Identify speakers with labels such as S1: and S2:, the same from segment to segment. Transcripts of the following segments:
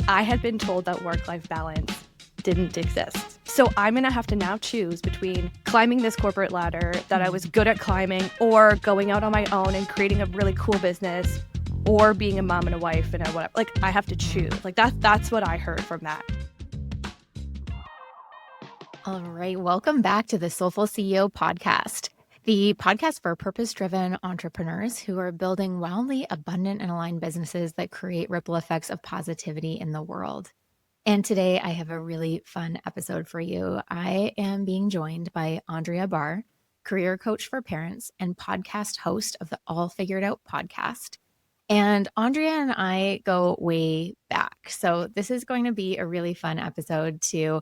S1: I had been told that work-life balance didn't exist. So I'm going to have to now choose between climbing this corporate ladder that I was good at climbing, or going out on my own and creating a really cool business, or being a mom and a wife and a whatever. Like, I have to choose. Like, that's what I heard from that.
S2: All right. Welcome back to the Soulful CEO Podcast, the podcast for purpose-driven entrepreneurs who are building wildly abundant and aligned businesses that create ripple effects of positivity in the world. And today I have a really fun episode for you. I am being joined by Andrea Barr, career coach for parents and podcast host of the All Figured Out podcast. And Andrea and I go way back. So this is going to be a really fun episode to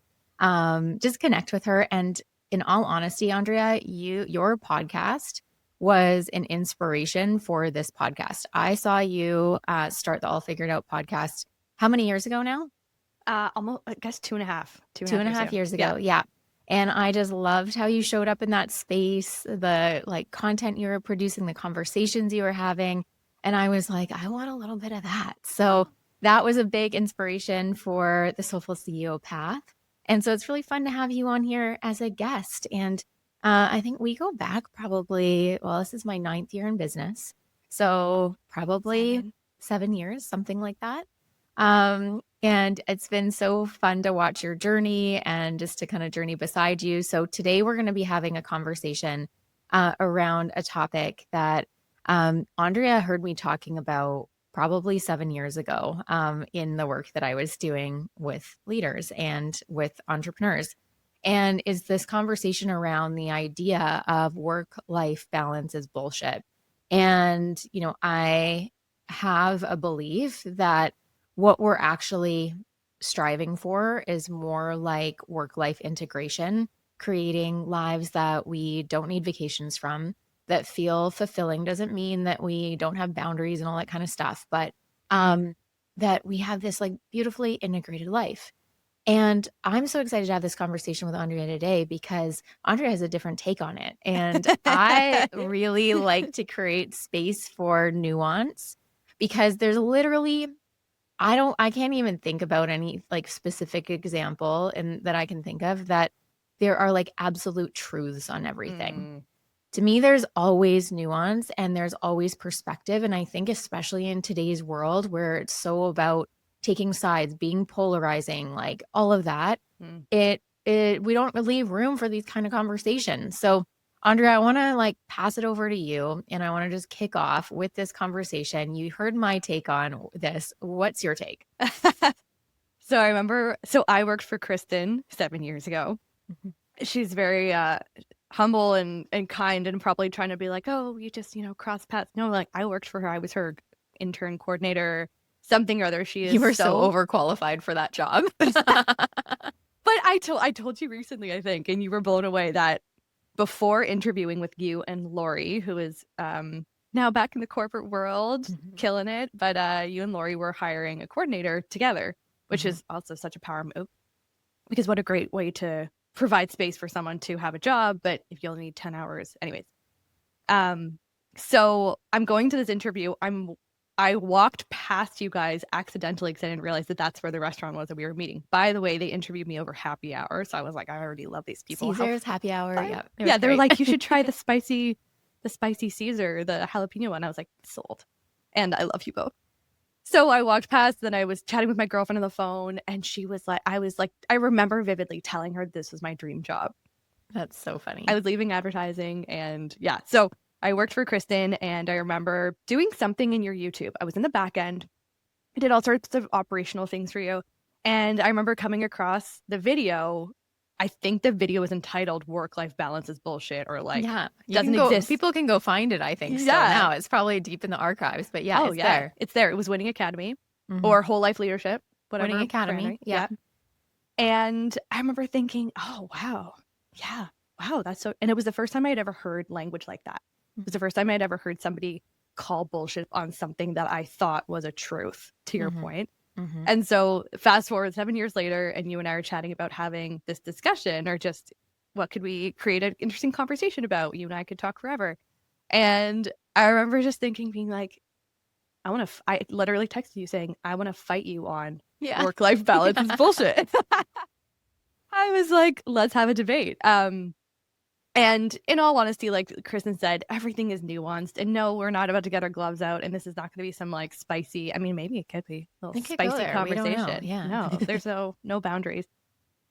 S2: just connect with her. And in all honesty, Andrea, your podcast was an inspiration for this podcast. I saw you start the All Figured Out podcast. How many years ago now?
S1: Almost, I guess, 2.5.
S2: Two and a half years ago. Yeah. And I just loved how you showed up in that space, the like content you were producing, the conversations you were having. And I was like, I want a little bit of that. So that was a big inspiration for the Soulful CEO path. And so it's really fun to have you on here as a guest. And I think we go back probably, well, this is my 9th year in business. So probably 7 years, something like that. And it's been so fun to watch your journey and just to kind of journey beside you. So today we're going to be having a conversation around a topic that Andrea heard me talking about probably 7 years ago in the work that I was doing with leaders and with entrepreneurs. And is this conversation around the idea of work-life balance is bullshit. And, you know, I have a belief that what we're actually striving for is more like work-life integration, creating lives that we don't need vacations from, that feel fulfilling. Doesn't mean that we don't have boundaries and all that kind of stuff, but that we have this like beautifully integrated life. And I'm so excited to have this conversation with Andrea today because Andrea has a different take on it. And I really like to create space for nuance because there's literally, I can't even think about any like specific example that I can think of that there are like absolute truths on everything. To me, there's always nuance and there's always perspective. And I think especially in today's world where it's so about taking sides, being polarizing, like all of that, we don't leave room for these kind of conversations. So Andrea, I want to like pass it over to you and I want to just kick off with this conversation. You heard my take on this. What's your take?
S1: So I worked for Kristin 7 years ago. She's very humble and kind and probably trying to be like, oh, you just, cross paths. No, like I worked for her. I was her intern coordinator, something or other.
S2: You were so overqualified for that job.
S1: But I told you recently, I think, and you were blown away that before interviewing with you and Lori, who is now back in the corporate world, killing it, but you and Lori were hiring a coordinator together, which is also such a power move because what a great way to provide space for someone to have a job, but if you only need 10 hours. Anyways. So I'm going to this interview. I walked past you guys accidentally because I didn't realize that that's where the restaurant was that we were meeting. By the way, they interviewed me over happy hour. So I was like, I already love these people.
S2: Caesar's happy hour.
S1: Yeah. They were like, you should try the spicy Caesar, the jalapeno one. I was like, sold. And I love you both. So I walked past, then I was chatting with my girlfriend on the phone and she was like, I remember vividly telling her this was my dream job.
S2: That's so funny.
S1: I was leaving advertising and yeah. So I worked for Kristin and I remember doing something in your YouTube. I was in the back end. I did all sorts of operational things for you. And I remember coming across the video. I think the video was entitled Work-Life Balance is Bullshit or like doesn't exist.
S2: People can go find it, I think. Yeah. Now it's probably deep in the archives, but yeah, there.
S1: It's there. It was Winning Academy or Whole Life Leadership, whatever.
S2: Winning Academy.
S1: Brand, yeah. And I remember thinking, oh, wow. Yeah. Wow. That's so. And it was the first time I had ever heard language like that. It was the first time I'd ever heard somebody call bullshit on something that I thought was a truth, to your point. And so fast forward 7 years later, and you and I are chatting about having this discussion or just what could we create an interesting conversation about? You and I could talk forever. And I remember just thinking, being like, I literally texted you saying, I want to fight you on work-life balance is bullshit. I was like, let's have a debate. And in all honesty, like Kristin said, everything is nuanced. And no, we're not about to get our gloves out. And this is not going to be some like spicy, I mean, maybe it could be a little spicy conversation.
S2: Yeah.
S1: No, there's no boundaries.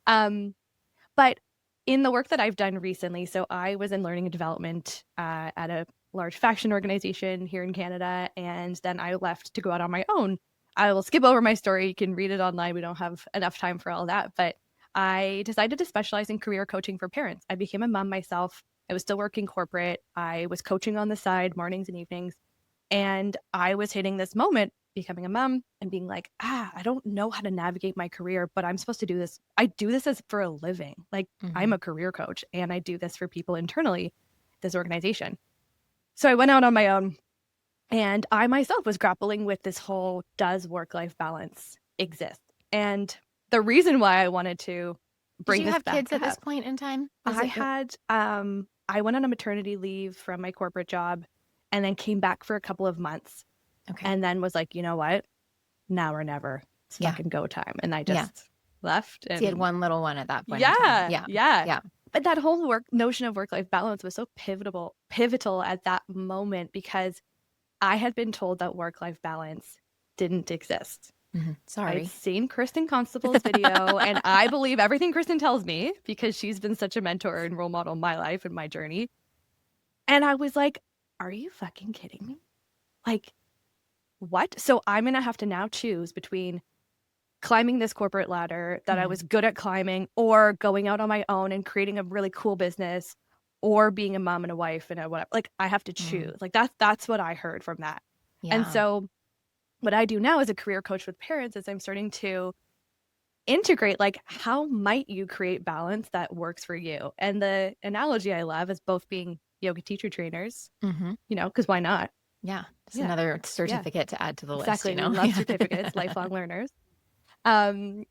S1: But in the work that I've done recently, so I was in learning and development at a large fashion organization here in Canada. And then I left to go out on my own. I will skip over my story. You can read it online. We don't have enough time for all that. But I decided to specialize in career coaching for parents. I became a mom myself. I was still working corporate. I was coaching on the side, mornings and evenings. And I was hitting this moment, becoming a mom and being like, I don't know how to navigate my career, but I'm supposed to do this. I do this as for a living. Like I'm a career coach and I do this for people internally, this organization. So I went out on my own and I myself was grappling with this whole, does work-life balance exist? And the reason why I wanted to bring this back up.
S2: Did you have kids at this point in time?
S1: I went on a maternity leave from my corporate job and then came back for a couple of months.
S2: Okay.
S1: And then was like, you know what? Now or never. It's fucking go time. And I just left. And
S2: so you had one little one at that point.
S1: Yeah. But that whole notion of work-life balance was so pivotal at that moment because I had been told that work-life balance didn't exist.
S2: Sorry.
S1: I'd seen Kristin Constable's video and I believe everything Kristin tells me because she's been such a mentor and role model in my life and my journey. And I was like, are you fucking kidding me? Like, what? So I'm going to have to now choose between climbing this corporate ladder that I was good at climbing or going out on my own and creating a really cool business or being a mom and a wife and a whatever. Like I have to choose. Like that's what I heard from that.
S2: Yeah.
S1: And so what I do now as a career coach with parents is I'm starting to integrate like how might you create balance that works for you. And the analogy I love is both being yoga teacher trainers, you know, because why not?
S2: Yeah. Just another certificate to add to the list.
S1: Exactly.
S2: You know?
S1: We love certificates, lifelong learners.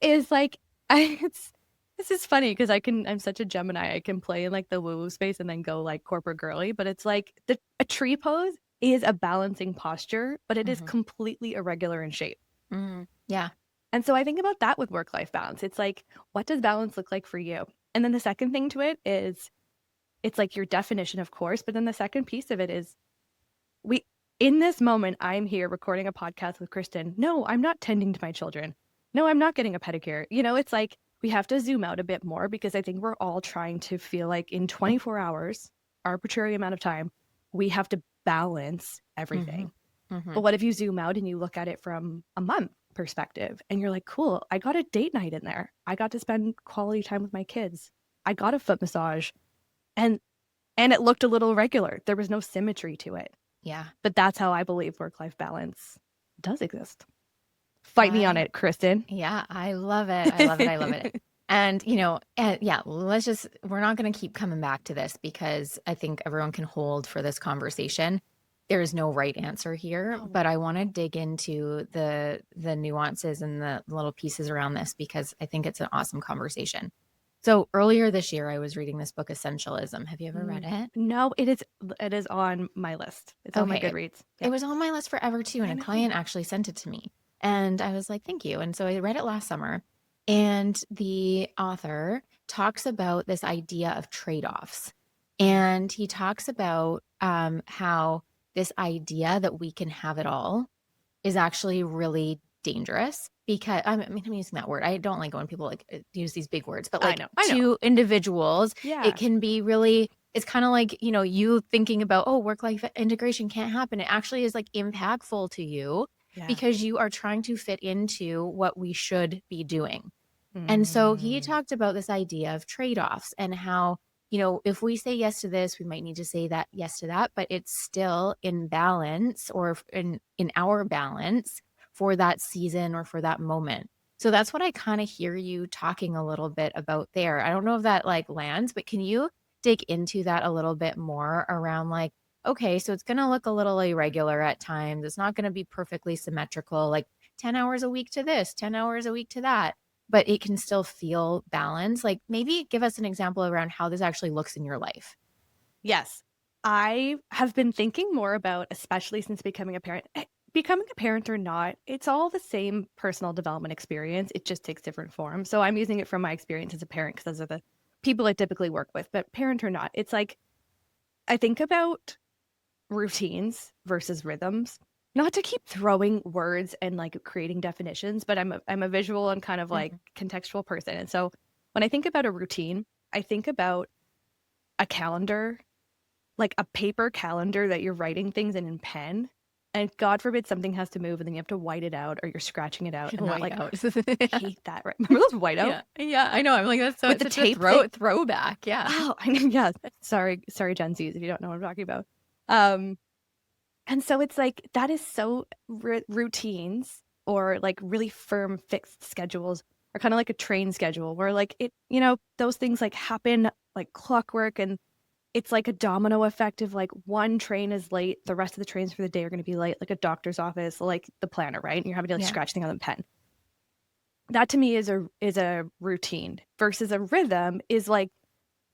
S1: Is like this is funny because I'm such a Gemini. I can play in like the woo-woo space and then go like corporate girly, but it's like a tree pose is a balancing posture, but it is completely irregular in shape.
S2: Yeah.
S1: And so I think about that with work-life balance. It's like, what does balance look like for you? And then the second thing to it is it's like your definition, of course, but then the second piece of it is in this moment, I'm here recording a podcast with Kristin. No, I'm not tending to my children. No, I'm not getting a pedicure. You know, it's like we have to zoom out a bit more because I think we're all trying to feel like in 24 hours, arbitrary amount of time, we have to balance everything. But what if you zoom out and you look at it from a month perspective and you're like, cool, I got a date night in there. I got to spend quality time with my kids. I got a foot massage and it looked a little irregular. There was no symmetry to it.
S2: Yeah.
S1: But that's how I believe work-life balance does exist. Fight me on it, Kristin.
S2: Yeah, I love it. I love it. I love it. And, you know, we're not going to keep coming back to this because I think everyone can hold for this conversation. There is no right answer here, but I want to dig into the nuances and the little pieces around this because I think it's an awesome conversation. So earlier this year, I was reading this book, Essentialism. Have you ever read it?
S1: No, it is on my list. It's on my Goodreads.
S2: It was on my list forever too. And a client actually sent it to me. And I was like, thank you. And so I read it last summer. And the author talks about this idea of trade-offs. And he talks about how this idea that we can have it all is actually really dangerous because I'm using that word. I don't like when people like use these big words, but like to individuals, it can be really, it's kind of like, you know, you thinking about, oh, work-life integration can't happen. It actually is like impactful to you because you are trying to fit into what we should be doing. And so he talked about this idea of trade-offs and how, you know, if we say yes to this, we might need to say that yes to that, but it's still in balance or in our balance for that season or for that moment. So that's what I kind of hear you talking a little bit about there. I don't know if that like lands, but can you dig into that a little bit more around like, okay, so it's going to look a little irregular at times. It's not going to be perfectly symmetrical, like 10 hours a week to this, 10 hours a week to that, but it can still feel balanced. Like maybe give us an example around how this actually looks in your life.
S1: Yes. I have been thinking more about, especially since becoming a parent, becoming a parent or not, it's all the same personal development experience. It just takes different forms. So I'm using it from my experience as a parent because those are the people I typically work with. But parent or not, it's like I think about routines versus rhythms. Not to keep throwing words and like creating definitions, but I'm a visual and kind of like contextual person. And so when I think about a routine, I think about a calendar, like a paper calendar that you're writing things in pen. And God forbid something has to move and then you have to white it out or you're scratching it out and not like
S2: Whiteout.
S1: hate that. Right? Remember those whiteout?
S2: Yeah. Yeah, I know. I'm like, that's so
S1: With the
S2: such
S1: tape
S2: a
S1: thing?
S2: throwback. Yeah.
S1: Oh, I mean, yeah. Sorry, Gen Zs, if you don't know what I'm talking about. And so it's like that is so routines or like really firm fixed schedules are kind of like a train schedule where like it, you know, those things like happen like clockwork, and it's like a domino effect of like one train is late, the rest of the trains for the day are going to be late, like a doctor's office, like the planner, right? And you're having to like scratch things on the pen. That to me is a routine versus a rhythm is like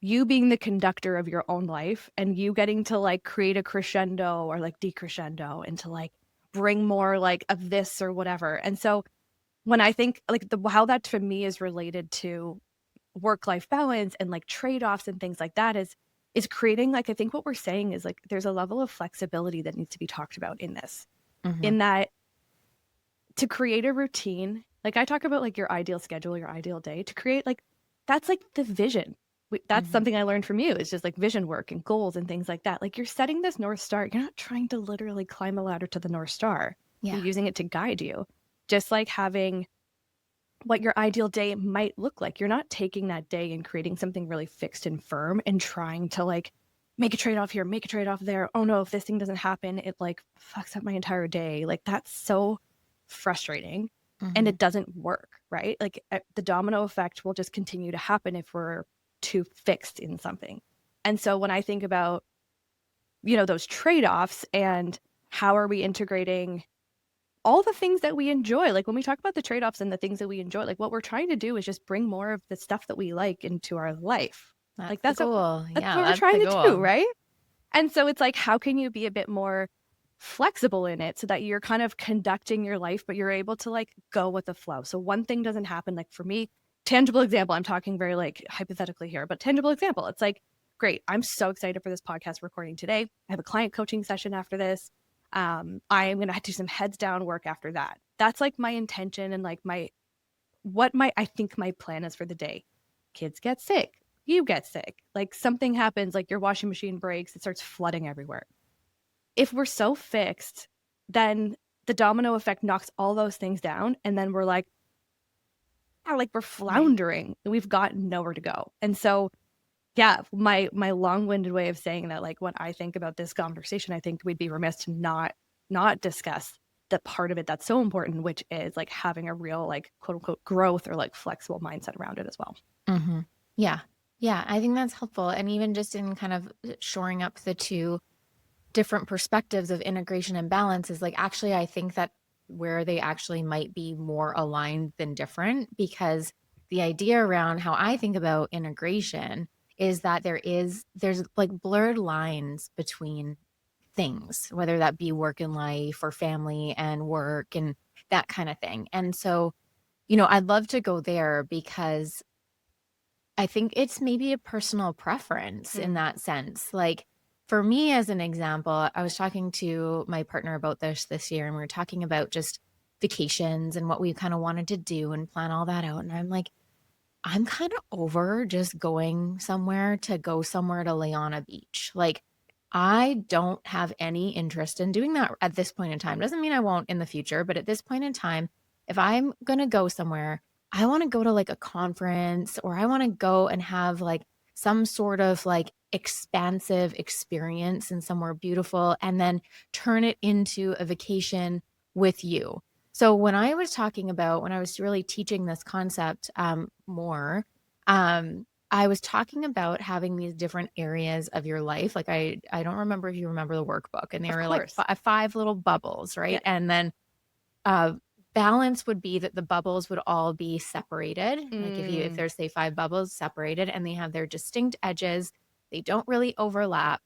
S1: you being the conductor of your own life and you getting to like create a crescendo or like decrescendo and to like bring more like of this or whatever. And so when I think like how that to me is related to work-life balance and like trade-offs and things like that is creating like I think what we're saying is like there's a level of flexibility that needs to be talked about in this. In that to create a routine, like I talk about like your ideal schedule, your ideal day, to create like that's like the vision. That's something I learned from you. It's just like vision work and goals and things like that. Like you're setting this North Star. You're not trying to literally climb a ladder to the North Star.
S2: Yeah.
S1: You're using it to guide you. Just like having what your ideal day might look like. You're not taking that day and creating something really fixed and firm and trying to like make a trade-off here, make a trade-off there. Oh no, if this thing doesn't happen, it like fucks up my entire day. Like that's so frustrating and it doesn't work, right? Like the domino effect will just continue to happen if we're too fixed in something. And so when I think about, you know, those trade-offs and how are we integrating all the things that we enjoy, like when we talk about the trade-offs and the things that we enjoy, like what we're trying to do is just bring more of the stuff that we like into our life.
S2: That's the goal.
S1: That's what we're trying to do, right? And so it's like, how can you be a bit more flexible in it so that you're kind of conducting your life, but you're able to like go with the flow. So one thing doesn't happen. Like for me, tangible example, I'm talking very like hypothetically here, but tangible example, it's like, great, I'm so excited for this podcast recording today. I have a client coaching session after this. I am going to do some heads down work after that. That's like my intention and like I think my plan is for the day. Kids get sick. You get sick. Like something happens, like your washing machine breaks, it starts flooding everywhere. If we're so fixed, then the domino effect knocks all those things down. And then we're like we're floundering and we've got nowhere to go. And so, yeah, my long-winded way of saying that, like when I think about this conversation, I think we'd be remiss to not discuss the part of it that's so important, which is like having a real like quote unquote growth or like flexible mindset around it as well.
S2: Yeah. Yeah. I think that's helpful. And even just in kind of shoring up the two different perspectives of integration and balance is like, actually, I think that where they actually might be more aligned than different, because the idea around how I think about integration is that there's like blurred lines between things, whether that be work and life or family and work and that kind of thing. And so, you know, I'd love to go there because I think it's maybe a personal preference in that sense. Like for me, as an example, I was talking to my partner about this year, and we were talking about just vacations and what we kind of wanted to do and plan all that out. And I'm like, I'm kind of over just going somewhere to lay on a beach. Like I don't have any interest in doing that at this point in time. Doesn't mean I won't in the future, but at this point in time, if I'm going to go somewhere, I want to go to like a conference, or I want to go and have like some sort of like expansive experience in somewhere beautiful and then turn it into a vacation with you. So when I was really teaching this concept more, I was talking about having these different areas of your life. Like I don't remember if you remember the workbook, and they were like five little bubbles, right? Yeah. And then balance would be that the bubbles would all be separated. Like if there's say 5 bubbles separated and they have their distinct edges, they don't really overlap.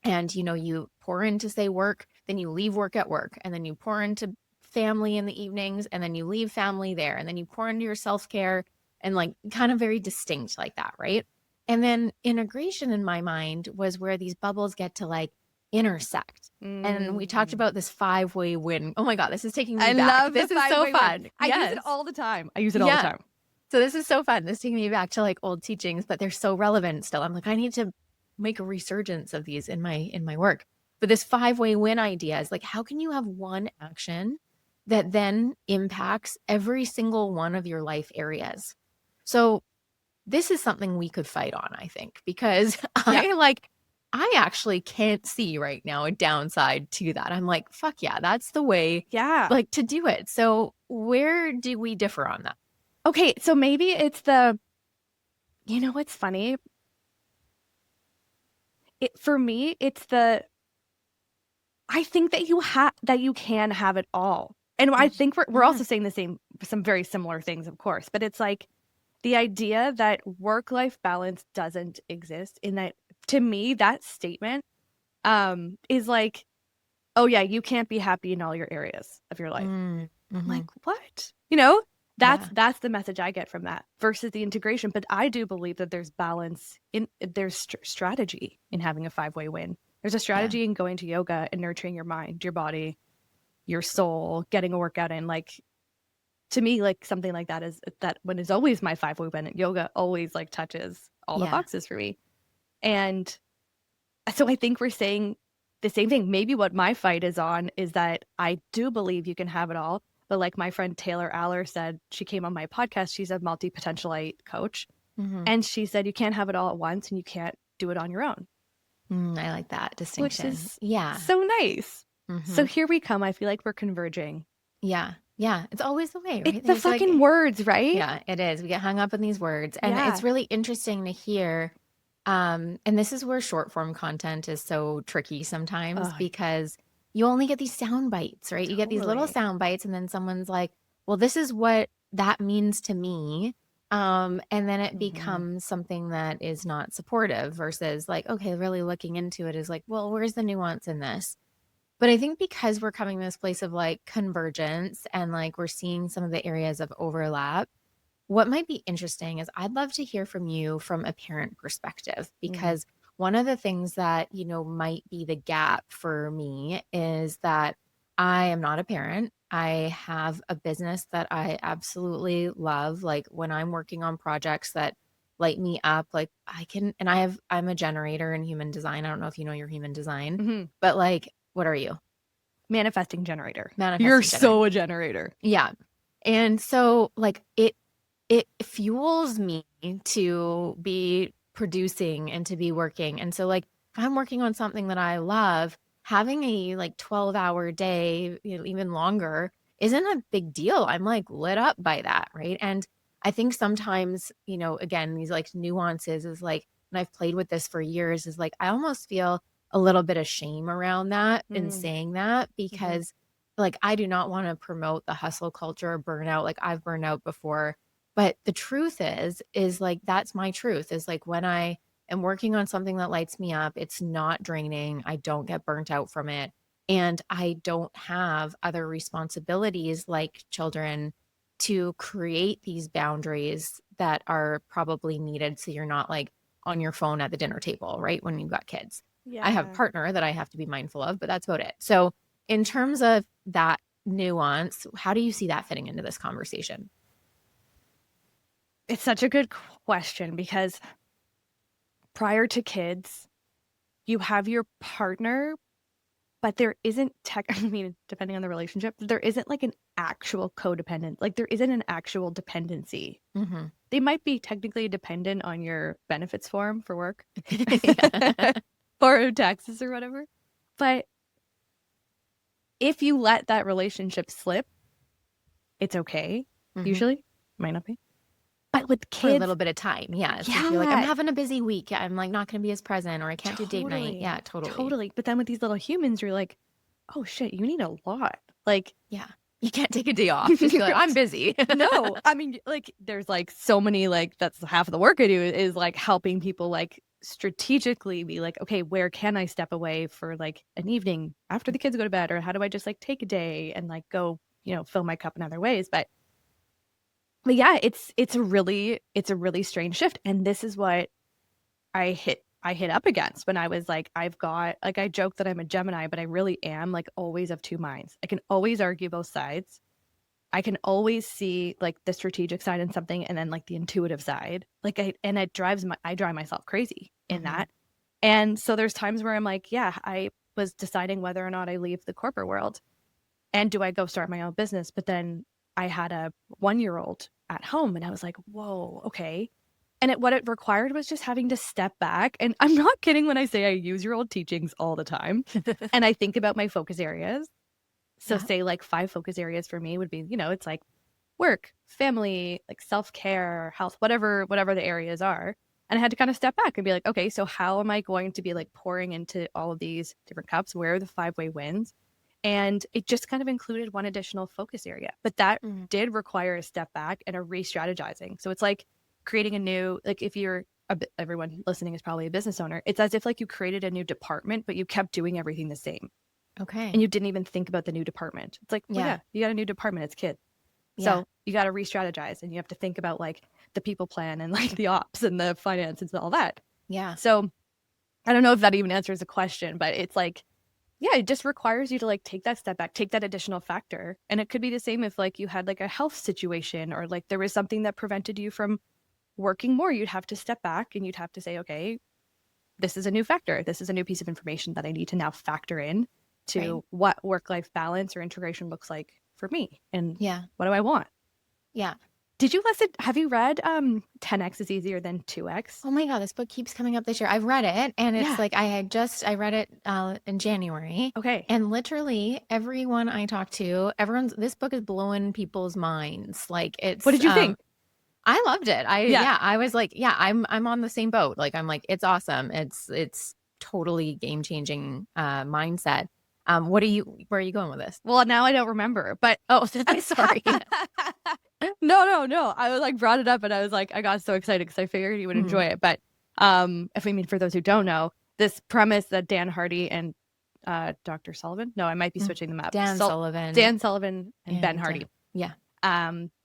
S2: And, you know, you pour into say work, then you leave work at work, and then you pour into family in the evenings, and then you leave family there, and then you pour into your self-care, and like kind of very distinct like that, right? And then integration in my mind was where these bubbles get to like intersect. And we talked about this 5-way win. Oh my God, this is taking me back.
S1: I love
S2: this
S1: the
S2: is so
S1: 5-way
S2: fun.
S1: win. I use it all the time. I use it all the time.
S2: So this is so fun. This is taking me back to like old teachings, but they're so relevant still. I'm like, I need to make a resurgence of these in my work. But this 5-way win idea is like, how can you have one action that then impacts every single one of your life areas? So this is something we could fight on, I think, because I actually can't see right now a downside to that. I'm like, fuck yeah, that's the way like to do it. So where do we differ on that?
S1: Okay, so maybe it's you know what's funny? For me, it's I think that you can have it all. And I think we're also saying some very similar things, of course, but it's like the idea that work-life balance doesn't exist, in that, to me, that statement is like, oh yeah, you can't be happy in all your areas of your life. I'm like, what? You know, that's the message I get from that versus the integration. But I do believe that there's balance there's strategy in having a 5-way win. There's a strategy in going to yoga and nurturing your mind, your body, your soul, getting a workout in. Like, to me, like something like that is always my 5-way win. Yoga always like touches all the boxes for me. And so I think we're saying the same thing. Maybe what my fight is on is that I do believe you can have it all. But like my friend Taylor Aller said, she came on my podcast. She's a multi-potentialite coach. And she said, you can't have it all at once and you can't do it on your own.
S2: I like that distinction.
S1: Which is so nice. So here we come. I feel like we're converging.
S2: Yeah. It's always the way, right?
S1: It's the fucking words, right?
S2: Yeah, it is. We get hung up in these words. And it's really interesting to hear. And this is where short form content is so tricky sometimes because you only get these sound bites, right? You get these little sound bites and then someone's like, well, this is what that means to me. And then it becomes something that is not supportive versus like, okay, really looking into it is like, well, where's the nuance in this? But I think because we're coming to this place of like convergence and like we're seeing some of the areas of overlap, what might be interesting is I'd love to hear from you from a parent perspective, because one of the things that, you know, might be the gap for me is that I am not a parent. I have a business that I absolutely love. Like when I'm working on projects that light me up, like I'm a generator in human design. I don't know if you know your human design, but like, what are you?
S1: Manifesting generator. You're so a generator.
S2: Yeah. And so like it fuels me to be producing and to be working. And so like if I'm working on something that I love, having a like 12-hour day, you know, even longer isn't a big deal. I'm like lit up by that, right? And I think sometimes, you know, again, these like nuances is like, and I've played with this for years, is like I almost feel a little bit of shame around that in saying that, because like I do not want to promote the hustle culture or burnout. Like I've burned out before. But the truth is like, that's my truth, is like when I am working on something that lights me up, it's not draining. I don't get burnt out from it. And I don't have other responsibilities like children to create these boundaries that are probably needed. So you're not like on your phone at the dinner table, right? When you've got kids. Yeah. I have a partner that I have to be mindful of, but that's about it. So in terms of that nuance, how do you see that fitting into this conversation?
S1: It's such a good question, because prior to kids, you have your partner, but there isn't depending on the relationship, there isn't like an actual codependent, like there isn't an actual dependency. They might be technically dependent on your benefits form for work or taxes or whatever. But if you let that relationship slip, it's okay. Usually, might not be. But with kids,
S2: for a little bit of time. Yeah. Like you're like, I'm having a busy week. I'm like not going to be as present, or I can't do date night. Yeah, totally.
S1: But then with these little humans, you're like, oh shit, you need a lot. Like,
S2: yeah, you can't take a day off. Just be like, I'm busy.
S1: No, I mean, like there's like so many, like that's half of the work I do is like helping people like strategically be like, okay, where can I step away for like an evening after the kids go to bed, or how do I just like take a day and like go, fill my cup in other ways. But yeah, it's a really strange shift. And this is what I hit up against when I was like, I joke that I'm a Gemini, but I really am like always of two minds. I can always argue both sides. I can always see like the strategic side in something and then like the intuitive side. I drive myself crazy in that. And so there's times where I'm like, yeah, I was deciding whether or not I leave the corporate world and do I go start my own business? But then I had a 1-year-old at home and I was like, whoa, okay. And what it required was just having to step back. And I'm not kidding when I say I use your old teachings all the time. And I think about my focus areas. So say like 5 focus areas for me would be, it's like work, family, like self-care, health, whatever the areas are. And I had to kind of step back and be like, okay, so how am I going to be like pouring into all of these different cups? Where are the 5-way wins? And it just kind of included one additional focus area. But that did require a step back and a re-strategizing. So it's like creating a new, like if you're, everyone listening is probably a business owner, it's as if like you created a new department, but you kept doing everything the same.
S2: Okay.
S1: And you didn't even think about the new department. It's like, well, yeah, you got a new department, it's kids. So you got to re-strategize and you have to think about like the people plan and like the ops and the finances and all that.
S2: Yeah.
S1: So I don't know if that even answers the question, but it's like, yeah, it just requires you to like take that step back, take that additional factor. And it could be the same if like you had like a health situation or like there was something that prevented you from working more. You'd have to step back and you'd have to say, okay, this is a new factor. This is a new piece of information that I need to now factor in to what work-life balance or integration looks like for me. And what do I want?
S2: Yeah.
S1: Did you listen? Have you read 10X is Easier Than 2X?
S2: Oh my God, this book keeps coming up this year. I've read it and it's like I read it in January.
S1: Okay.
S2: And literally everyone I talk to, this book is blowing people's minds. Like it's
S1: What did you think?
S2: I loved it. I was like, I'm on the same boat. Like I'm like, it's awesome. It's totally game-changing mindset. Where are you going with this?
S1: Well, now I don't remember, but
S2: sorry.
S1: No. I was like brought it up and I was like, I got so excited because I figured you would enjoy it. But for those who don't know, this premise that Dan Hardy and Dr. Sullivan, no, I might be switching them up.
S2: Dan Sullivan
S1: and Ben Hardy.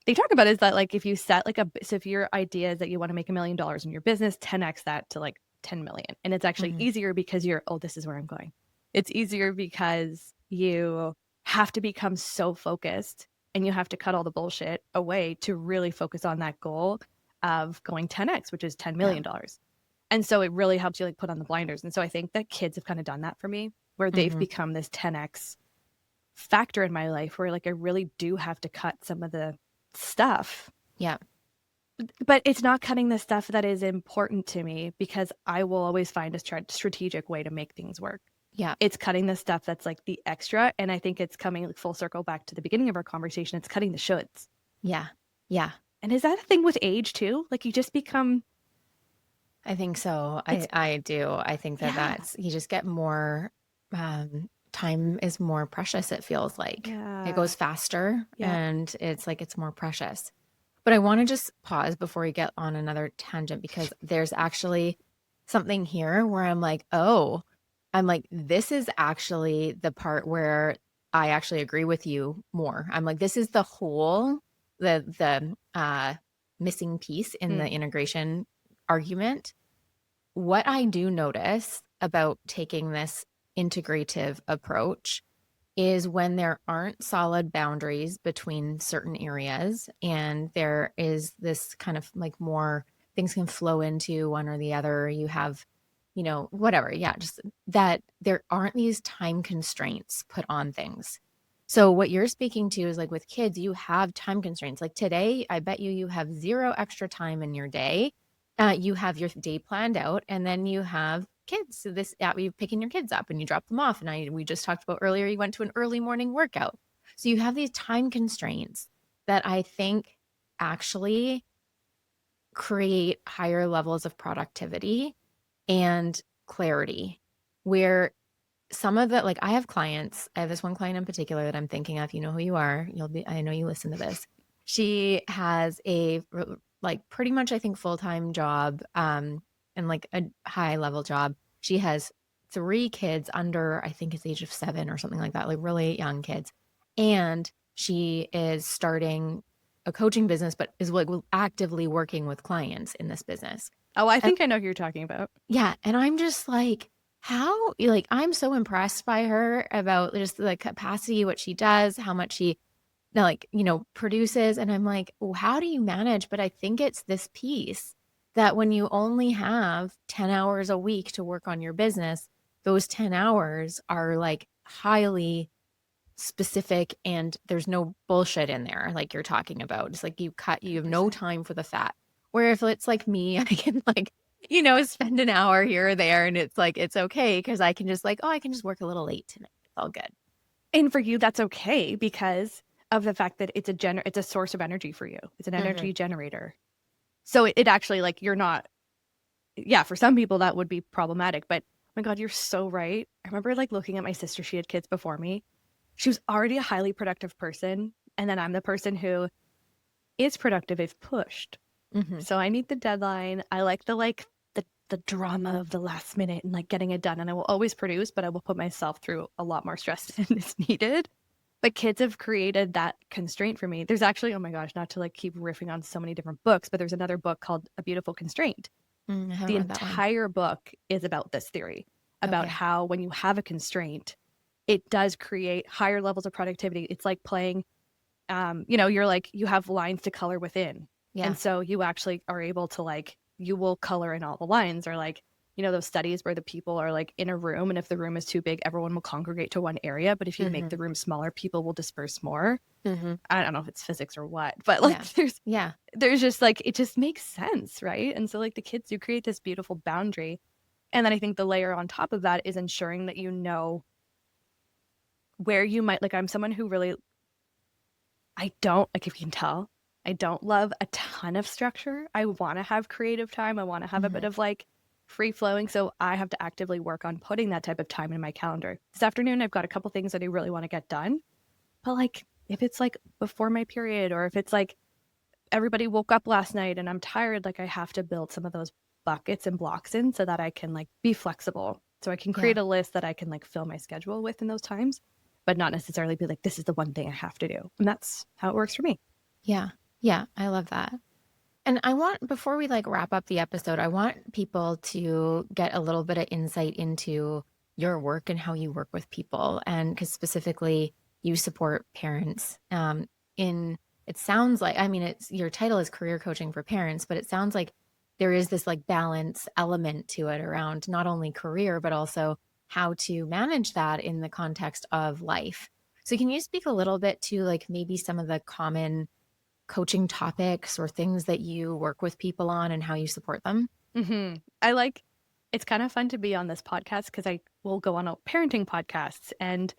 S2: They
S1: talk about is that like if you set like so if your idea is that you want to make $1 million in your business, 10X that to like 10 million. And it's actually easier because this is where I'm going. It's easier because you have to become so focused and you have to cut all the bullshit away to really focus on that goal of going 10X, which is $10 million. And so it really helps you like put on the blinders. And so I think that kids have kind of done that for me, where they've become this 10X factor in my life where like I really do have to cut some of the stuff.
S2: Yeah.
S1: But it's not cutting the stuff that is important to me because I will always find a strategic way to make things work.
S2: Yeah.
S1: It's cutting the stuff that's like the extra. And I think it's coming like full circle back to the beginning of our conversation. It's cutting the shoulds.
S2: Yeah. Yeah.
S1: And is that a thing with age too? Like you just become.
S2: I think so. I do. I think that's, you just get more, time is more precious. It feels like it goes faster and it's like, it's more precious. But I want to just pause before we get on another tangent because there's actually something here where I'm like, this is actually the part where I actually agree with you more. I'm like, this is the whole, the missing piece in the integration argument. What I do notice about taking this integrative approach is when there aren't solid boundaries between certain areas and there is this kind of like more things can flow into one or the other. You have whatever. Yeah. Just that there aren't these time constraints put on things. So what you're speaking to is like with kids, you have time constraints. Like today, I bet you have 0 extra time in your day. You have your day planned out and then you have kids. So you're picking your kids up and you drop them off. And we just talked about earlier, you went to an early morning workout. So you have these time constraints that I think actually create higher levels of productivity and clarity, where some of it, like I have clients, I have this one client in particular that I'm thinking of, you know who you are, I know you listen to this. She has a like pretty much, I think, full-time job in like a high level job. She has 3 kids under, I think it's age of 7 or something like that, like really young kids. And she is starting a coaching business, but is like actively working with clients in this business.
S1: Oh, I think I know who you're talking about.
S2: Yeah. And I'm just like, how, like, I'm so impressed by her about just the capacity, what she does, how much she, like, you know, produces. And I'm like, well, how do you manage? But I think it's this piece that when you only have 10 hours a week to work on your business, those 10 hours are like highly specific and there's no bullshit in there like you're talking about. It's like you have no time for the fat. Where if it's like me, I can like, you know, spend an hour here or there and it's like, it's okay because I can just like, oh, I can just work a little late tonight. It's all good.
S1: And for you, that's okay because of the fact that it's a source of energy for you. It's an energy generator. So it actually, like, you're not, for some people that would be problematic, but oh my God, you're so right. I remember like looking at my sister, she had kids before me. She was already a highly productive person. And then I'm the person who is productive if pushed. So I need the deadline. I like the drama of the last minute and like getting it done. And I will always produce, but I will put myself through a lot more stress than is needed. But kids have created that constraint for me. There's actually, oh my gosh, not to like keep riffing on so many different books, but there's another book called A Beautiful Constraint. The entire book is about this theory, about how when you have a constraint, it does create higher levels of productivity. It's like playing, you know, you're like, you have lines to color within. Yeah. And so you actually are able to like, you will color in all the lines, or like, you know, those studies where the people are like in a room and if the room is too big, everyone will congregate to one area. But if you make the room smaller, people will disperse more. I don't know if it's physics or what, but like there's just like, it just makes sense. Right. And so like the kids do create this beautiful boundary. And then I think the layer on top of that is ensuring that you know where you might, like, I'm someone who really, I don't, like, if you can tell, I don't love a ton of structure. I want to have creative time. I want to have a bit of like free flowing. So I have to actively work on putting that type of time in my calendar. This afternoon, I've got a couple things that I really want to get done. But like, if it's like before my period, or if it's like everybody woke up last night and I'm tired, like I have to build some of those buckets and blocks in so that I can like be flexible. So I can create a list that I can like fill my schedule with in those times, but not necessarily be like, this is the one thing I have to do. And that's how it works for me.
S2: Yeah. Yeah. I love that. And I want, before we like wrap up the episode, I want people to get a little bit of insight into your work and how you work with people. And because specifically you support parents it sounds like, I mean, it's, your title is career coaching for parents, but it sounds like there is this like balance element to it around not only career, but also how to manage that in the context of life. So can you speak a little bit to like maybe some of the common coaching topics or things that you work with people on and how you support them?
S1: I like, it's kind of fun to be on this podcast because I will go on parenting podcasts, and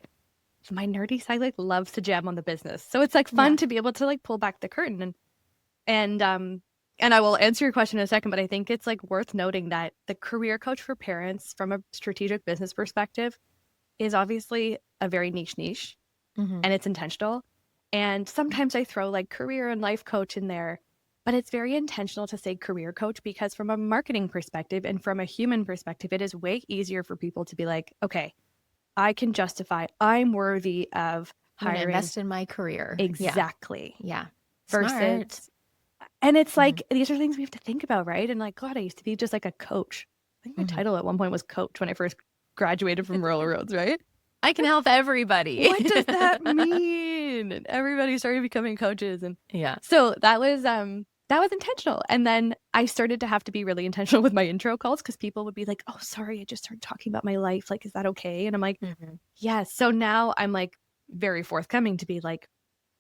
S1: my nerdy side like loves to jam on the business. So it's like fun to be able to like pull back the curtain and I will answer your question in a second, but I think it's like worth noting that the career coach for parents from a strategic business perspective is obviously a very niche and it's intentional. And sometimes I throw like career and life coach in there, but it's very intentional to say career coach because from a marketing perspective and from a human perspective, it is way easier for people to be like, okay, I can justify I'm worthy of hiring.
S2: Invest in my career.
S1: Exactly.
S2: Yeah.
S1: Versus,
S2: smart.
S1: And it's like, these are things we have to think about, right? And like, God, I used to be just like a coach. I think my title at one point was coach when I first graduated from Rural Roads, right?
S2: I can help everybody.
S1: What does that mean? And everybody started becoming coaches. And so that was intentional. And then I started to have to be really intentional with my intro calls because people would be like, oh, sorry, I just started talking about my life. Like, is that okay? And I'm like, yes. So now I'm like very forthcoming to be like,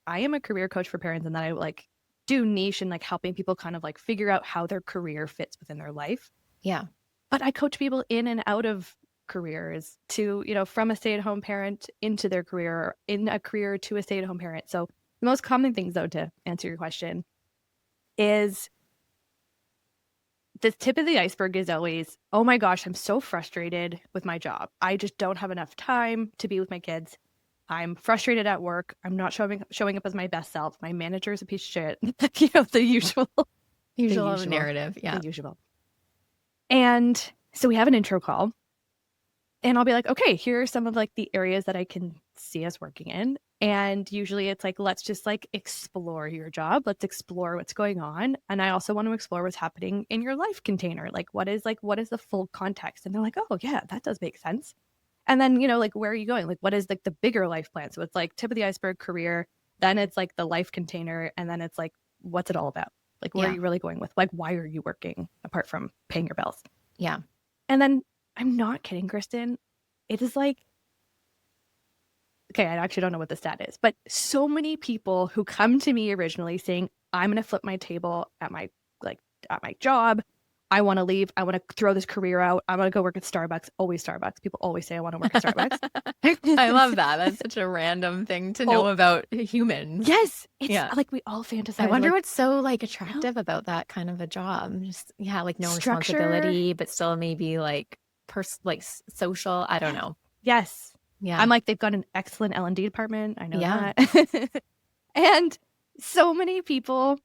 S1: I am a career coach for parents, and that I like do niche and like helping people kind of like figure out how their career fits within their life.
S2: Yeah.
S1: But I coach people in and out of careers to, you know, from a stay-at-home parent into their career, or in a career to a stay-at-home parent. So the most common things, though, to answer your question, is the tip of the iceberg is always, oh my gosh, I'm so frustrated with my job. I just don't have enough time to be with my kids. I'm frustrated at work. I'm not showing up as my best self. My manager is a piece of shit. You know, the usual
S2: narrative. Yeah.
S1: The usual. And so we have an intro call, and I'll be like, okay, here are some of like the areas that I can see us working in. And usually it's like, let's just like explore your job. Let's explore what's going on. And I also want to explore what's happening in your life container. Like what is the full context? And they're like, oh yeah, that does make sense. And then, like, where are you going? Like, what is like the bigger life plan? So it's like tip of the iceberg career. Then it's like the life container. And then it's like, what's it all about? Like, where are you really going with? Like, why are you working apart from paying your bills?
S2: Yeah.
S1: And then I'm not kidding, Kristin. It is like, okay, I actually don't know what the stat is, but so many people who come to me originally saying, I'm going to flip my table at my job. I want to leave. I want to throw this career out. I want to go work at Starbucks. Always Starbucks. People always say I want to work at Starbucks.
S2: I love that. That's such a random thing to know about humans.
S1: Yes. It's like we all fantasize.
S2: I wonder what's so like attractive about that kind of a job. Just, like no responsibility, but still maybe like social. I don't know.
S1: Yes.
S2: Yeah.
S1: I'm like, they've got an excellent L&D department. I know that. And so many people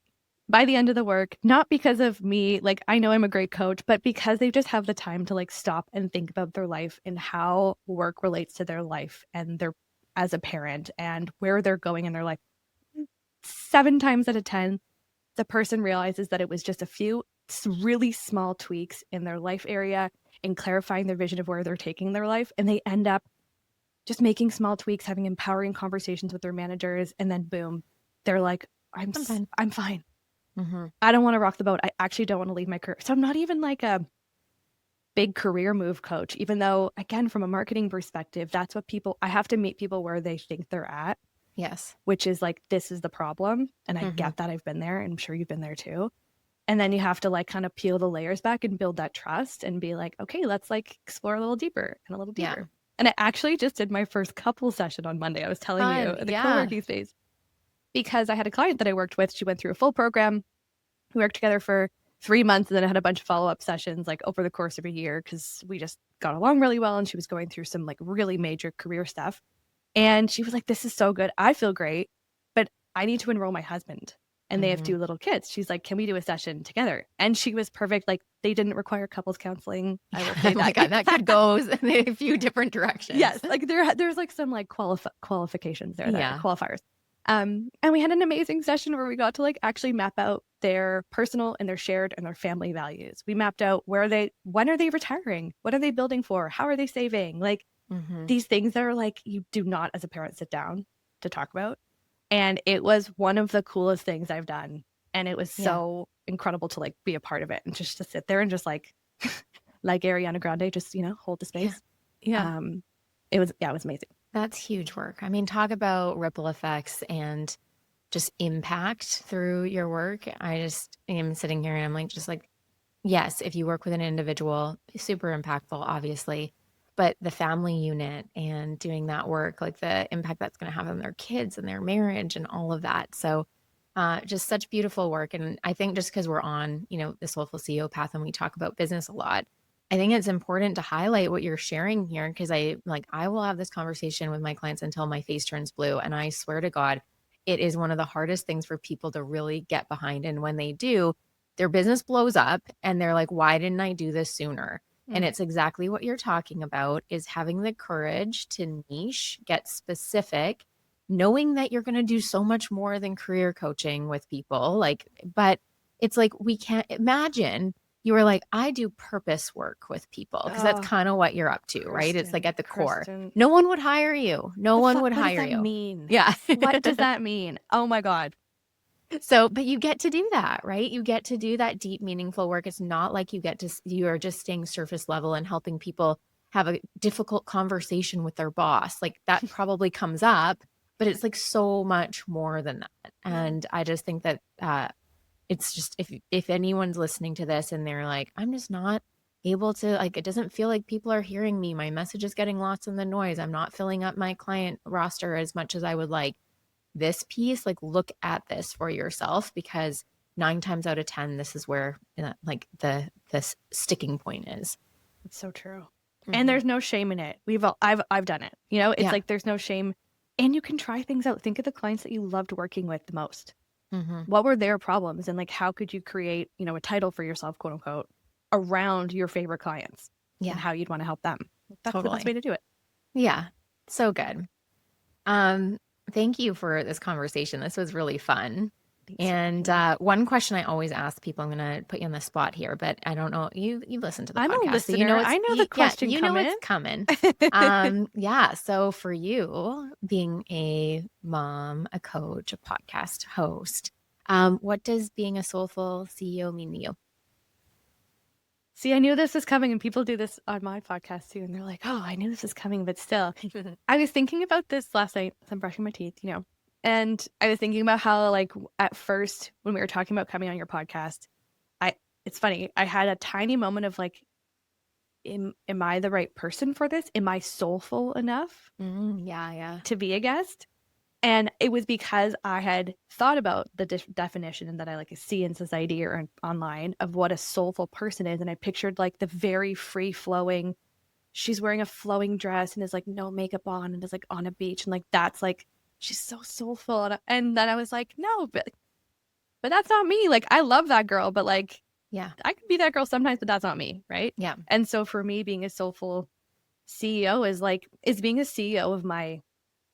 S1: by the end of the work, not because of me, like I know I'm a great coach, but because they just have the time to like stop and think about their life and how work relates to their life and their as a parent and where they're going in their life. 7 times out of 10, the person realizes that it was just a few really small tweaks in their life area and clarifying their vision of where they're taking their life. And they end up just making small tweaks, having empowering conversations with their managers. And then boom, they're like, I'm fine. Mm-hmm. I don't want to rock the boat. I actually don't want to leave my career. So I'm not even like a big career move coach, even though, again, from a marketing perspective, that's what I have to meet people where they think they're at.
S2: Yes.
S1: Which is like, this is the problem. And I get that. I've been there, and I'm sure you've been there too. And then you have to like kind of peel the layers back and build that trust and be like, okay, let's like explore a little deeper and a little deeper. Yeah. And I actually just did my first couple session on Monday. I was telling you at the co-working space. Because I had a client that I worked with. She went through a full program. We worked together for 3 months, and then I had a bunch of follow-up sessions like over the course of a year because we just got along really well, and she was going through some like really major career stuff. And she was like, this is so good. I feel great, but I need to enroll my husband. And they have 2 little kids. She's like, can we do a session together? And she was perfect. Like they didn't require couples counseling. I will say that.
S2: That could go in a few different directions.
S1: Yes. Like there's like some like qualifications there, qualifiers. And we had an amazing session where we got to like actually map out their personal and their shared and their family values. We mapped out when are they retiring? What are they building for? How are they saving? Like these things that are like, you do not as a parent sit down to talk about. And it was one of the coolest things I've done. And it was so incredible to like be a part of it and just to sit there and just like Ariana Grande, just, hold the space.
S2: Yeah.
S1: It was amazing.
S2: That's huge work. I mean, talk about ripple effects and just impact through your work. I just am sitting here and I'm like, yes, if you work with an individual, super impactful, obviously, but the family unit and doing that work, like the impact that's going to have on their kids and their marriage and all of that. So just such beautiful work. And I think just because we're on, the Soulful CEO path and we talk about business a lot, I think it's important to highlight what you're sharing here, because I will have this conversation with my clients until my face turns blue. And I swear to God, it is one of the hardest things for people to really get behind. And when they do, their business blows up and they're like, why didn't I do this sooner? And it's exactly what you're talking about, is having the courage to niche, get specific, knowing that you're going to do so much more than career coaching with people. But it's like, we can't imagine you were like, I do purpose work with people, because that's kind of what you're up to, right? It's like at the core. No one would hire you. No one would hire you.
S1: What does that mean?
S2: Yeah.
S1: What does that mean? Oh my God.
S2: So, but you get to do that, right? You get to do that deep, meaningful work. It's not like you are just staying surface level and helping people have a difficult conversation with their boss. Like that probably comes up, but it's like so much more than that. And I just think that it's just, if anyone's listening to this and they're like, I'm just not able to, like, it doesn't feel like people are hearing me. My message is getting lost in the noise. I'm not filling up my client roster as much as I would like. This piece, like, look at this for yourself, because 9 times out of 10, this is where like the sticking point is.
S1: It's so true. And there's no shame in it. I've done it. It's like, there's no shame, and you can try things out. Think of the clients that you loved working with the most. What were their problems? And like, how could you create, a title for yourself, quote unquote, around your favorite clients
S2: Yeah.
S1: and how you'd want to help them. That's the
S2: Totally.
S1: best way to do it.
S2: Yeah. So good. Thank you for this conversation. This was really fun. And one question I always ask people, I'm going to put you on the spot here, but I don't know. You listen to the
S1: I'm
S2: podcast.
S1: a listener.
S2: So you know
S1: I know the question
S2: you
S1: coming.
S2: know it's coming. So for you, being a mom, a coach, a podcast host, what does being a soulful CEO mean to you?
S1: See, I knew this was coming, and people do this on my podcast too. And they're like, oh, I knew this was coming, but still. I was thinking about this last night as I'm brushing my teeth, and I was thinking about how, like, at first when we were talking about coming on your podcast, it's funny. I had a tiny moment of like, am I the right person for this? Am I soulful enough to be a guest? And it was because I had thought about the definition that I like see in society or online of what a soulful person is. And I pictured like the very free flowing, she's wearing a flowing dress and is like no makeup on and is like on a beach. And like, that's like, she's so soulful. And then I was like, no, but that's not me. Like, I love that girl, but like,
S2: yeah,
S1: I could be that girl sometimes, but that's not me. Right.
S2: Yeah.
S1: And so for me, being a soulful CEO is being a CEO of my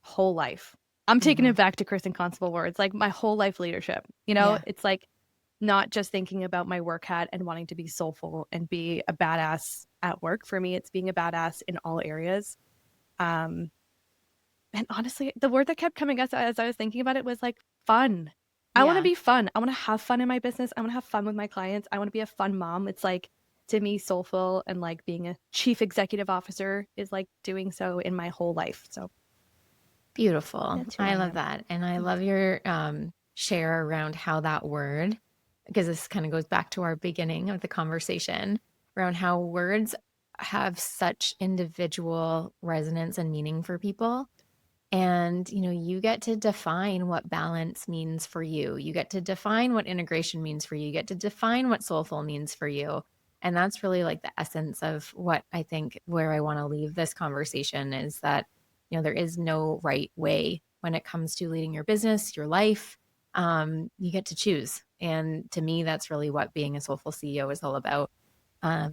S1: whole life. I'm taking it back to Kristin Constable words, like my whole life leadership. It's like not just thinking about my work hat and wanting to be soulful and be a badass at work. For me, it's being a badass in all areas. And honestly, the word that kept coming up as I was thinking about it was like fun. I want to be fun. I want to have fun in my business. I want to have fun with my clients. I want to be a fun mom. It's like, to me, soulful and like being a chief executive officer is like doing so in my whole life. So
S2: beautiful. I love that. And I love your share around how that word, because this kind of goes back to our beginning of the conversation around how words have such individual resonance and meaning for people. And, you get to define what balance means for you. You get to define what integration means for you. You get to define what soulful means for you. And that's really like the essence of what I think where I want to leave this conversation is that there is no right way when it comes to leading your business, your life. You get to choose. And to me, that's really what being a soulful CEO is all about. Yeah.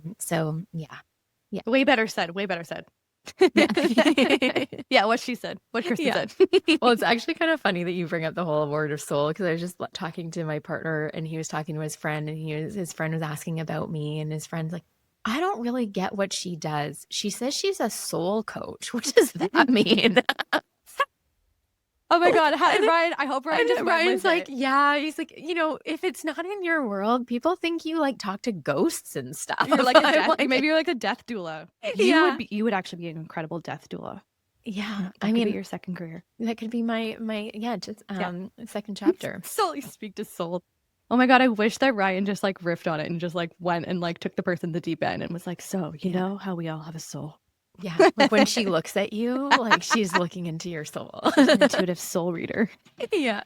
S1: Way better said. Yeah, what she said, what Kristin said.
S2: Well, it's actually kind of funny that you bring up the whole word of soul, because I was just talking to my partner and he was talking to his friend and his friend was asking about me, and his friend's like, I don't really get what she does. She says she's a soul coach. What does that mean?
S1: Oh my God. Ryan, I hope Ryan just
S2: Ryan's like, yeah. He's like, if it's not in your world, people think you like talk to ghosts and stuff.
S1: You're like maybe you're like a death doula. You would actually be an incredible death doula.
S2: Yeah.
S1: That could be your second career.
S2: That could be my second chapter.
S1: Soul, you speak to soul. Oh my God, I wish that Ryan just like riffed on it and just like went and like took the person the deep end and was like, so you know how we all have a soul.
S2: Yeah. Like when she looks at you, like she's looking into your soul.
S1: She's an intuitive soul reader.
S2: Yeah.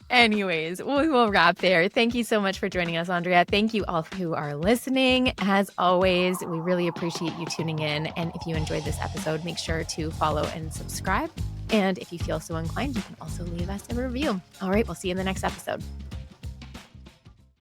S2: Anyways, we will wrap there. Thank you so much for joining us, Andrea. Thank you all who are listening. As always, we really appreciate you tuning in. And if you enjoyed this episode, make sure to follow and subscribe. And if you feel so inclined, you can also leave us a review. All right, we'll see you in the next episode.